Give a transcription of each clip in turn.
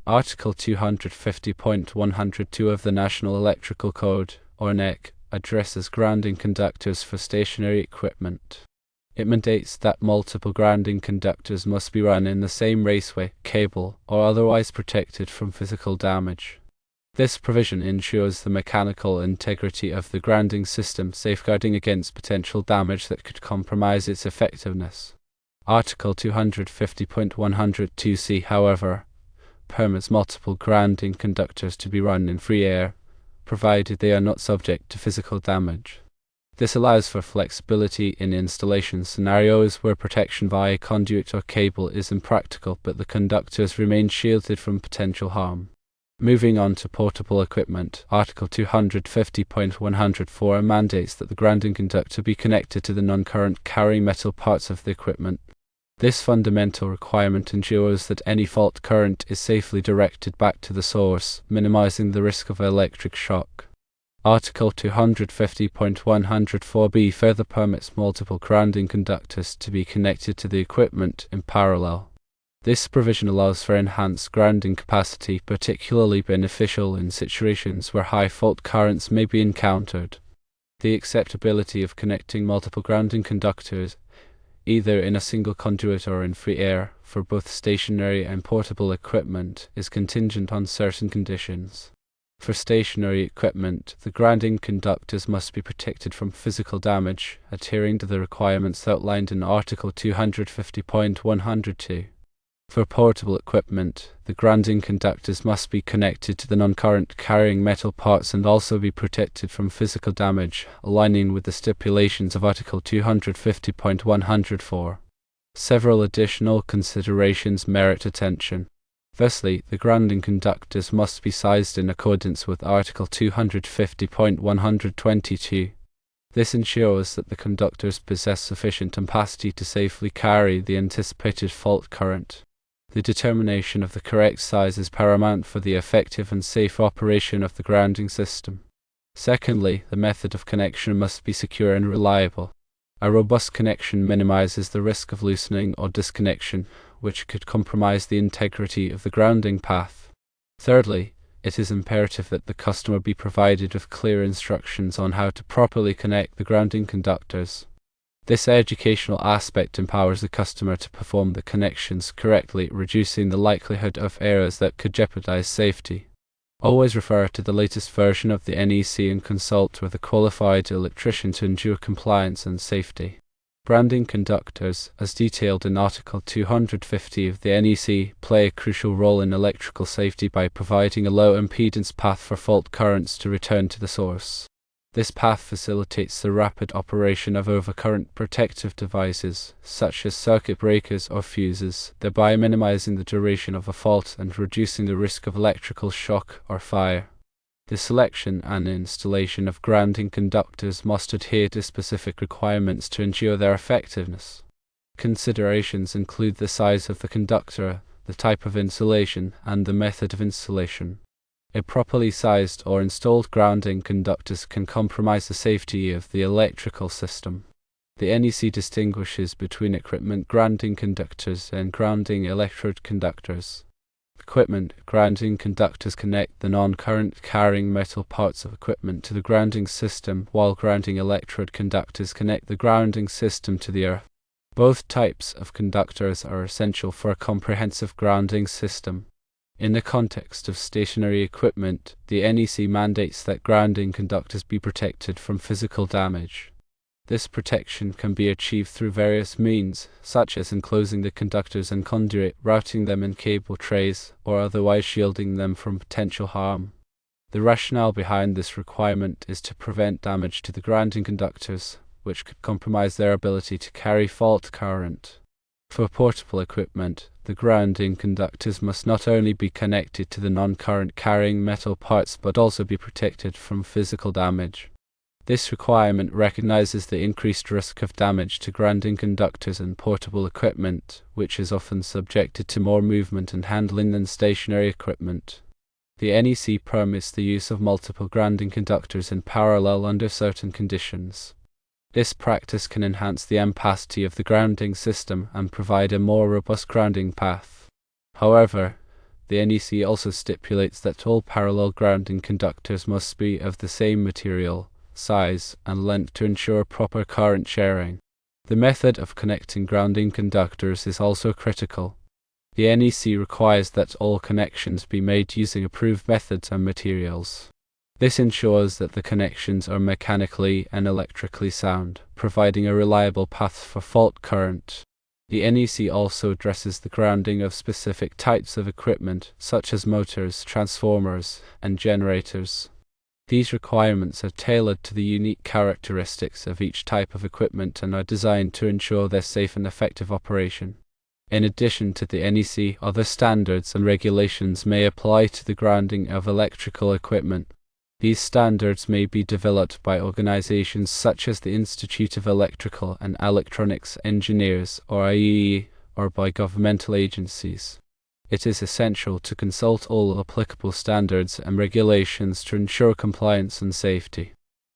Article 250.102 of the National Electrical Code, or NEC, addresses grounding conductors for stationary equipment. It mandates that multiple grounding conductors must be run in the same raceway, cable, or otherwise protected from physical damage. This provision ensures the mechanical integrity of the grounding system, safeguarding against potential damage that could compromise its effectiveness. Article 250.102c, however, permits multiple grounding conductors to be run in free air, provided they are not subject to physical damage. This allows for flexibility in installation scenarios where protection via conduit or cable is impractical, but the conductors remain shielded from potential harm. Moving on to portable equipment, Article 250.104 mandates that the grounding conductor be connected to the non-current carrying metal parts of the equipment. This fundamental requirement ensures that any fault current is safely directed back to the source, minimizing the risk of electric shock. Article 250.104b further permits multiple grounding conductors to be connected to the equipment in parallel. This provision allows for enhanced grounding capacity, particularly beneficial in situations where high fault currents may be encountered. The acceptability of connecting multiple grounding conductors, either in a single conduit or in free air, for both stationary and portable equipment, is contingent on certain conditions. For stationary equipment, the grounding conductors must be protected from physical damage, adhering to the requirements outlined in Article 250.102. For portable equipment, the grounding conductors must be connected to the non-current carrying metal parts and also be protected from physical damage, aligning with the stipulations of Article 250.104. Several additional considerations merit attention. Firstly, the grounding conductors must be sized in accordance with Article 250.122. This ensures that the conductors possess sufficient ampacity to safely carry the anticipated fault current. The determination of the correct size is paramount for the effective and safe operation of the grounding system. Secondly, the method of connection must be secure and reliable. A robust connection minimizes the risk of loosening or disconnection, which could compromise the integrity of the grounding path. Thirdly, it is imperative that the customer be provided with clear instructions on how to properly connect the grounding conductors. This educational aspect empowers the customer to perform the connections correctly, reducing the likelihood of errors that could jeopardize safety. Always refer to the latest version of the NEC and consult with a qualified electrician to ensure compliance and safety. Grounding conductors, as detailed in Article 250 of the NEC, play a crucial role in electrical safety by providing a low impedance path for fault currents to return to the source. This path facilitates the rapid operation of overcurrent protective devices, such as circuit breakers or fuses, thereby minimizing the duration of a fault and reducing the risk of electrical shock or fire. The selection and installation of grounding conductors must adhere to specific requirements to ensure their effectiveness. Considerations include the size of the conductor, the type of insulation, and the method of installation. Improperly sized or installed grounding conductors can compromise the safety of the electrical system. The NEC distinguishes between equipment grounding conductors and grounding electrode conductors. Equipment grounding conductors connect the non-current carrying metal parts of equipment to the grounding system, while grounding electrode conductors connect the grounding system to the earth. Both types of conductors are essential for a comprehensive grounding system. In the context of stationary equipment, the NEC mandates that grounding conductors be protected from physical damage. This protection can be achieved through various means, such as enclosing the conductors and conduit, routing them in cable trays, or otherwise shielding them from potential harm. The rationale behind this requirement is to prevent damage to the grounding conductors, which could compromise their ability to carry fault current. For portable equipment, the grounding conductors must not only be connected to the non-current carrying metal parts but also be protected from physical damage. This requirement recognizes the increased risk of damage to grounding conductors and portable equipment, which is often subjected to more movement and handling than stationary equipment. The NEC permits the use of multiple grounding conductors in parallel under certain conditions. This practice can enhance the ampacity of the grounding system and provide a more robust grounding path. However, The NEC also stipulates that all parallel grounding conductors must be of the same material, size, and length to ensure proper current sharing. The method of connecting grounding conductors is also critical. The NEC requires that all connections be made using approved methods and materials. This ensures that the connections are mechanically and electrically sound, providing a reliable path for fault current. The NEC also addresses the grounding of specific types of equipment, such as motors, transformers, and generators. These requirements are tailored to the unique characteristics of each type of equipment and are designed to ensure their safe and effective operation. In addition to the NEC, other standards and regulations may apply to the grounding of electrical equipment. These standards may be developed by organizations such as the Institute of Electrical and Electronics Engineers, or IEE, or by governmental agencies. It is essential to consult all applicable standards and regulations to ensure compliance and safety.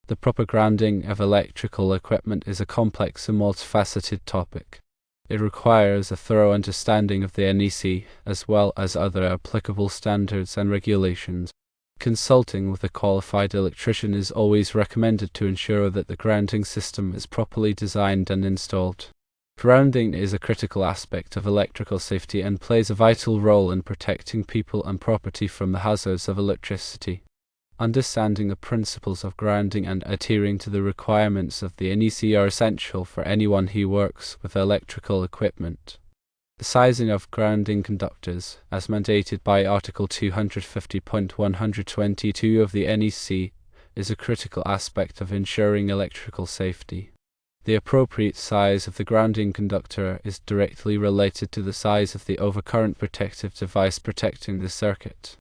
The proper grounding of electrical equipment is a complex and multifaceted topic. It requires a thorough understanding of the NEC, as well as other applicable standards and regulations. Consulting with a qualified electrician is always recommended to ensure that the grounding system is properly designed and installed. Grounding is a critical aspect of electrical safety and plays a vital role in protecting people and property from the hazards of electricity. Understanding the principles of grounding and adhering to the requirements of the NEC are essential for anyone who works with electrical equipment. The sizing of grounding conductors, as mandated by Article 250.122 of the NEC, is a critical aspect of ensuring electrical safety. The appropriate size of the grounding conductor is directly related to the size of the overcurrent protective device protecting the circuit.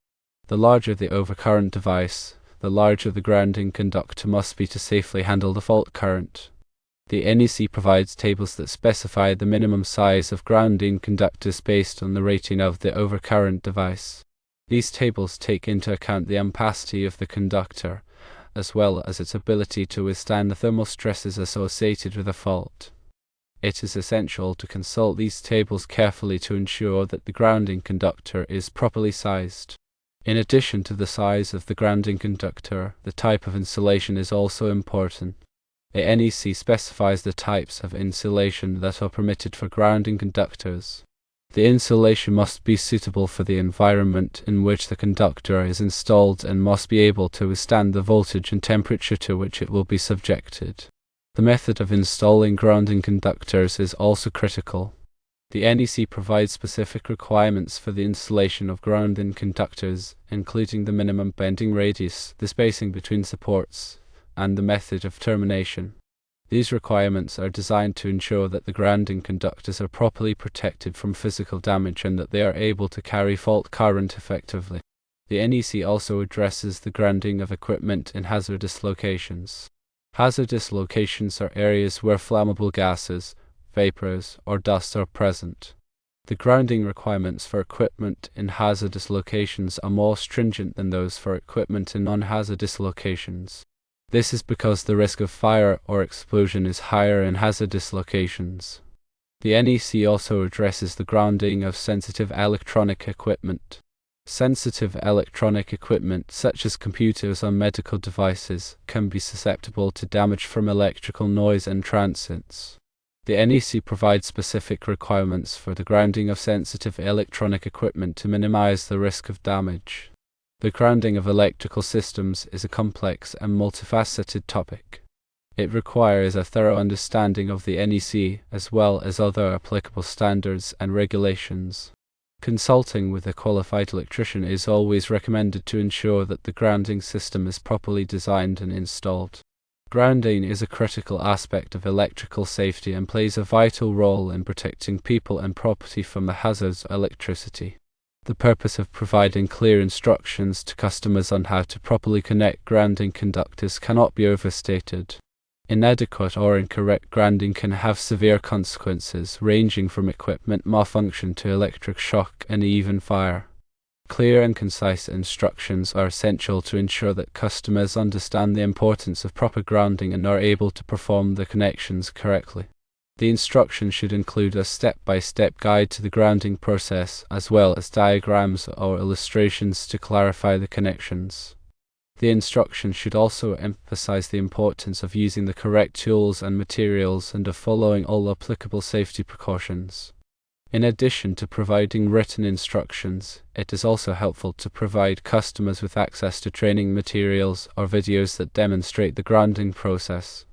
The larger the overcurrent device, the larger the grounding conductor must be to safely handle the fault current. The NEC provides tables that specify the minimum size of grounding conductors based on the rating of the overcurrent device. These tables take into account the ampacity of the conductor, as well as its ability to withstand the thermal stresses associated with a fault. It is essential to consult these tables carefully to ensure that the grounding conductor is properly sized. In addition to the size of the grounding conductor, the type of insulation is also important. The NEC specifies the types of insulation that are permitted for grounding conductors. The insulation must be suitable for the environment in which the conductor is installed and must be able to withstand the voltage and temperature to which it will be subjected. The method of installing grounding conductors is also critical. The NEC provides specific requirements for the installation of grounding conductors, including the minimum bending radius, the spacing between supports, and the method of termination. These requirements are designed to ensure that the grounding conductors are properly protected from physical damage and that they are able to carry fault current effectively. The NEC also addresses the grounding of equipment in hazardous locations. Hazardous locations are areas where flammable gases, vapors, or dust are present. The grounding requirements for equipment in hazardous locations are more stringent than those for equipment in non-hazardous locations. This is because the risk of fire or explosion is higher in hazardous locations. The NEC also addresses the grounding of sensitive electronic equipment. Sensitive electronic equipment, such as computers and medical devices, can be susceptible to damage from electrical noise and transients. The NEC provides specific requirements for the grounding of sensitive electronic equipment to minimize the risk of damage. The grounding of electrical systems is a complex and multifaceted topic. It requires a thorough understanding of the NEC as well as other applicable standards and regulations. Consulting with a qualified electrician is always recommended to ensure that the grounding system is properly designed and installed. Grounding is a critical aspect of electrical safety and plays a vital role in protecting people and property from the hazards of electricity. The purpose of providing clear instructions to customers on how to properly connect grounding conductors cannot be overstated. Inadequate or incorrect grounding can have severe consequences, ranging from equipment malfunction to electric shock and even fire. Clear and concise instructions are essential to ensure that customers understand the importance of proper grounding and are able to perform the connections correctly. The instructions should include a step-by-step guide to the grounding process, as well as diagrams or illustrations to clarify the connections. The instructions should also emphasize the importance of using the correct tools and materials and of following all applicable safety precautions. In addition to providing written instructions, it is also helpful to provide customers with access to training materials or videos that demonstrate the grounding process.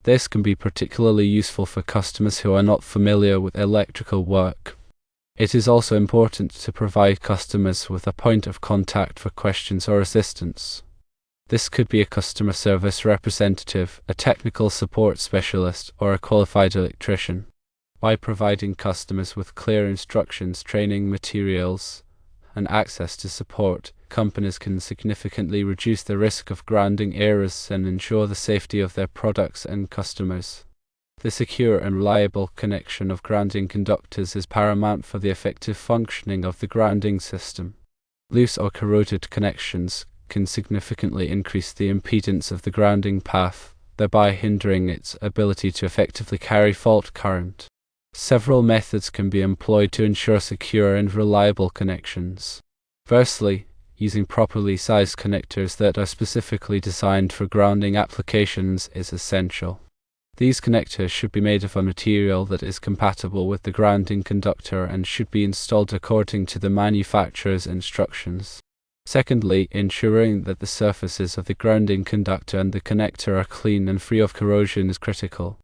This can be particularly useful for customers who are not familiar with electrical work. It is also important to provide customers with a point of contact for questions or assistance. This could be a customer service representative, a technical support specialist, or a qualified electrician. By providing customers with clear instructions, training materials, and access to support, companies can significantly reduce the risk of grounding errors and ensure the safety of their products and customers. The secure and reliable connection of grounding conductors is paramount for the effective functioning of the grounding system. Loose or corroded connections can significantly increase the impedance of the grounding path, thereby hindering its ability to effectively carry fault current. Several methods can be employed to ensure secure and reliable connections. Firstly, using properly sized connectors that are specifically designed for grounding applications is essential. These connectors should be made of a material that is compatible with the grounding conductor and should be installed according to the manufacturer's instructions. Secondly, ensuring that the surfaces of the grounding conductor and the connector are clean and free of corrosion is critical.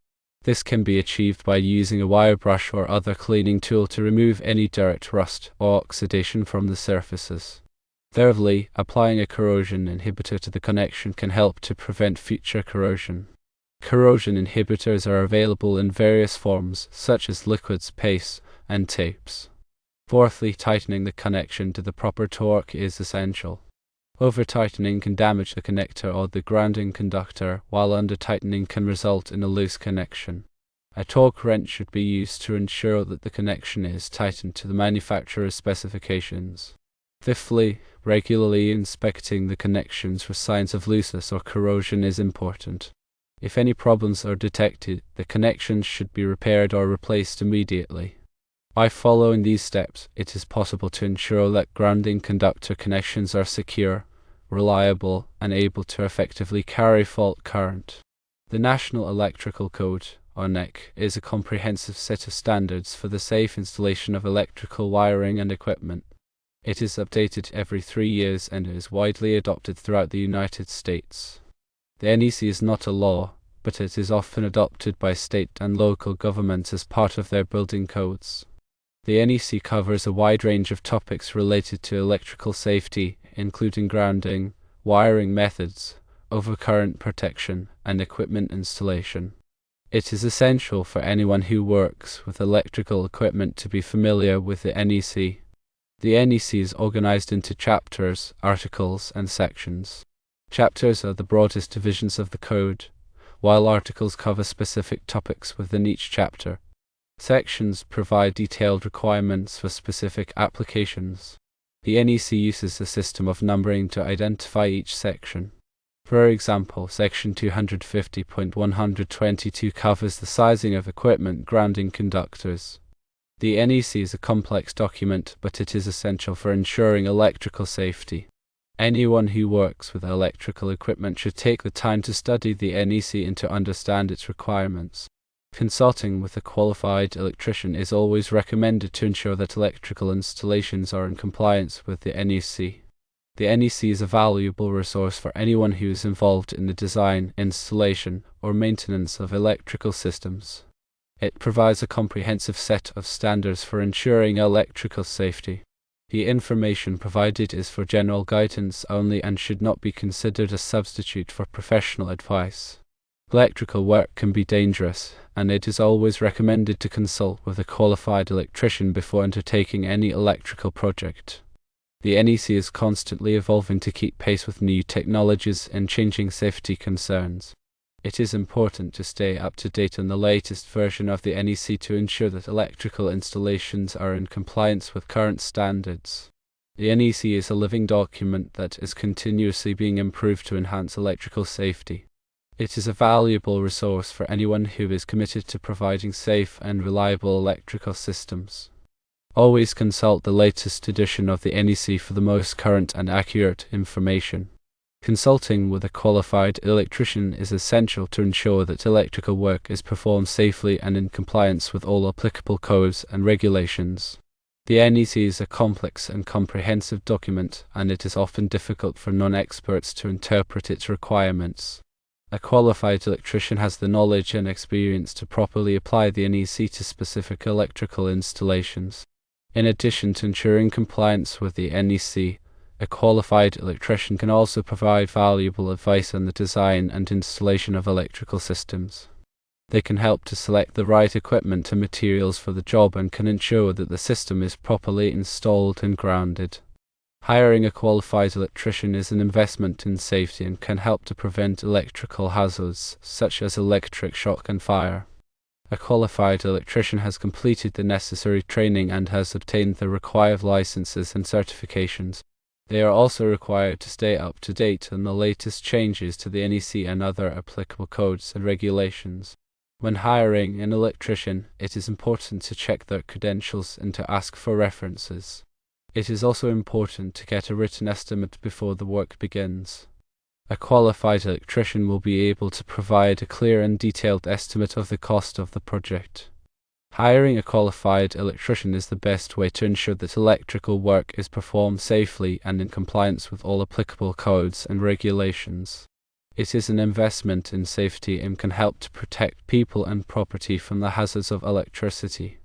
This can be achieved by using a wire brush or other cleaning tool to remove any dirt, rust, or oxidation from the surfaces. Thirdly, applying a corrosion inhibitor to the connection can help to prevent future corrosion. Corrosion inhibitors are available in various forms, such as liquids, pastes, and tapes. Fourthly, tightening the connection to the proper torque is essential. Over-tightening can damage the connector or the grounding conductor, while under-tightening can result in a loose connection. A torque wrench should be used to ensure that the connection is tightened to the manufacturer's specifications. Fifthly, regularly inspecting the connections for signs of looseness or corrosion is important. If any problems are detected, the connections should be repaired or replaced immediately. By following these steps, it is possible to ensure that grounding conductor connections are secure, reliable, and able to effectively carry fault current. The National Electrical Code, or NEC, is a comprehensive set of standards for the safe installation of electrical wiring and equipment. It is updated every 3 years and is widely adopted throughout the United States. The NEC is not a law, but it is often adopted by state and local governments as part of their building codes. The NEC covers a wide range of topics related to electrical safety, including grounding, wiring methods, overcurrent protection, and equipment installation. It is essential for anyone who works with electrical equipment to be familiar with the NEC. The NEC is organized into chapters, articles, and sections. Chapters are the broadest divisions of the code, while articles cover specific topics within each chapter. Sections provide detailed requirements for specific applications. The NEC uses a system of numbering to identify each section. For example, Section 250.122 covers the sizing of equipment grounding conductors. The NEC is a complex document, but it is essential for ensuring electrical safety. Anyone who works with electrical equipment should take the time to study the NEC and to understand its requirements. Consulting with a qualified electrician is always recommended to ensure that electrical installations are in compliance with the NEC. The NEC is a valuable resource for anyone who is involved in the design, installation, or maintenance of electrical systems. It provides a comprehensive set of standards for ensuring electrical safety. The information provided is for general guidance only and should not be considered a substitute for professional advice. Electrical work can be dangerous, and it is always recommended to consult with a qualified electrician before undertaking any electrical project. The NEC is constantly evolving to keep pace with new technologies and changing safety concerns. It is important to stay up to date on the latest version of the NEC to ensure that electrical installations are in compliance with current standards. The NEC is a living document that is continuously being improved to enhance electrical safety. It is a valuable resource for anyone who is committed to providing safe and reliable electrical systems. Always consult the latest edition of the NEC for the most current and accurate information. Consulting with a qualified electrician is essential to ensure that electrical work is performed safely and in compliance with all applicable codes and regulations. The NEC is a complex and comprehensive document, and it is often difficult for non-experts to interpret its requirements. A qualified electrician has the knowledge and experience to properly apply the NEC to specific electrical installations. In addition to ensuring compliance with the NEC, a qualified electrician can also provide valuable advice on the design and installation of electrical systems. They can help to select the right equipment and materials for the job and can ensure that the system is properly installed and grounded. Hiring a qualified electrician is an investment in safety and can help to prevent electrical hazards such as electric shock and fire. A qualified electrician has completed the necessary training and has obtained the required licenses and certifications. They are also required to stay up to date on the latest changes to the NEC and other applicable codes and regulations. When hiring an electrician, it is important to check their credentials and to ask for references. It is also important to get a written estimate before the work begins. A qualified electrician will be able to provide a clear and detailed estimate of the cost of the project. Hiring a qualified electrician is the best way to ensure that electrical work is performed safely and in compliance with all applicable codes and regulations. It is an investment in safety and can help to protect people and property from the hazards of electricity.